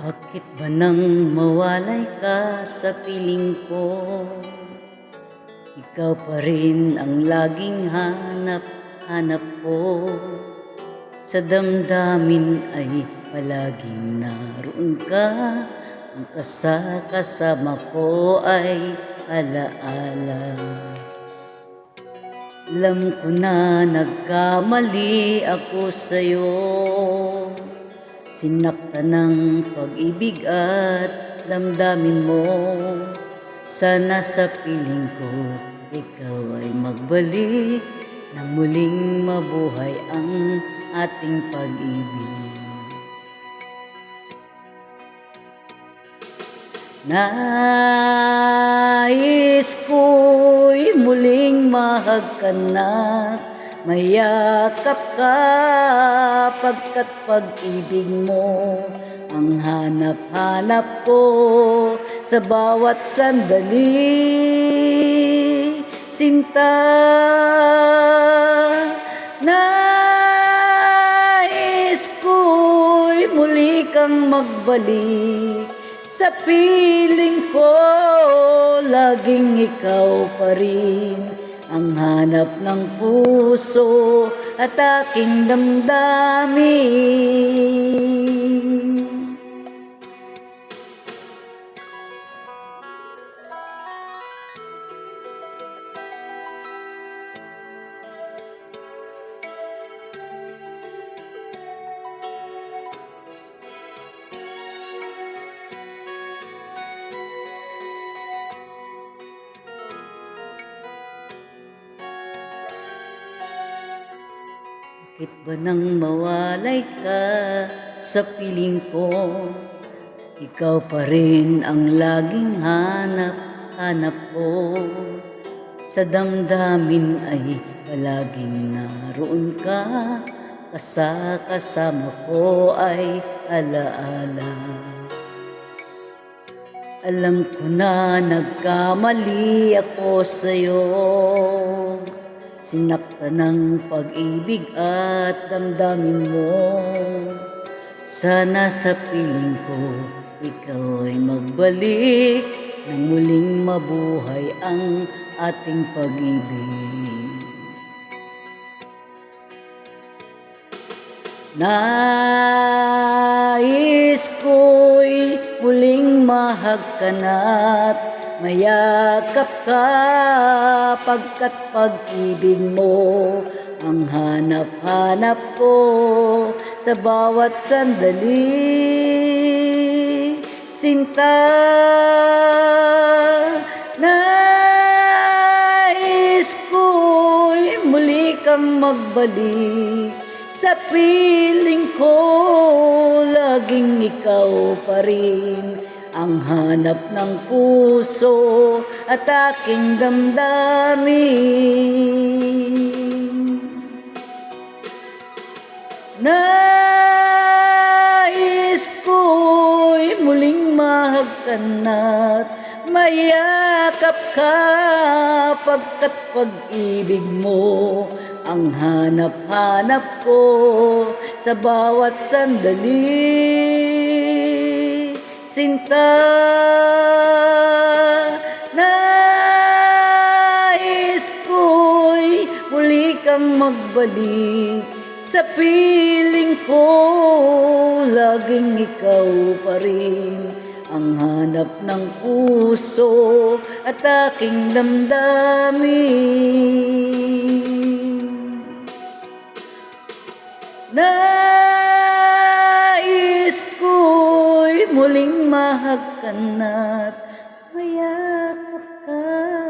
Bakit ba nang mawalay ka sa piling ko? Ikaw pa rin ang laging hanap-hanap ko. Sa damdamin ay palaging naroon ka. Ang kasama ko ay alaala. Alam ko na nagkamali ako sa'yo. Sinaktan ng pag-ibig at damdamin mo. Sana sa piling ko ikaw ay magbalik, nang muling mabuhay ang ating pag-ibig. Nais ko'y muling mahagkanat, mayakap ka, pagkat pag-ibig mo ang hanap-hanap ko sa bawat sandali. Sinta, nais ko'y muli kang magbalik sa piling ko. Laging ikaw pa rin ang hanap ng puso at aking damdamin. Bakit ba nang mawalay ka sa piling ko? Ikaw pa rin ang laging hanap-hanap ko. Sa damdamin ay palaging naroon ka. Kasama ko ay alaala. Alam ko na nagkamali ako sa'yo. Sinaktan ng pag-ibig at damdamin mo. Sana sa piling ko ikaw ay magbalik, nang muling mabuhay ang ating pag-ibig. Nais ko'y muling mahagkanat, mayakap ka, pagkat pag-ibig mo ang hanap-hanap ko sa bawat sandali. Sinta, nais ko'y muli kang magbalik sa piling ko. Laging ikaw pa rin ang hanap ng puso at aking damdamin. Nais ko'y muling mahagkanat, mayakap ka, pagkat pag-ibig mo ang hanap-hanap ko sa bawat sandali. Sinta, nais ko'y muli kang magbalik sa piling ko. Laging ikaw pa rin ang hanap ng puso at aking damdamin. Nais ko'y muling mahagkanat,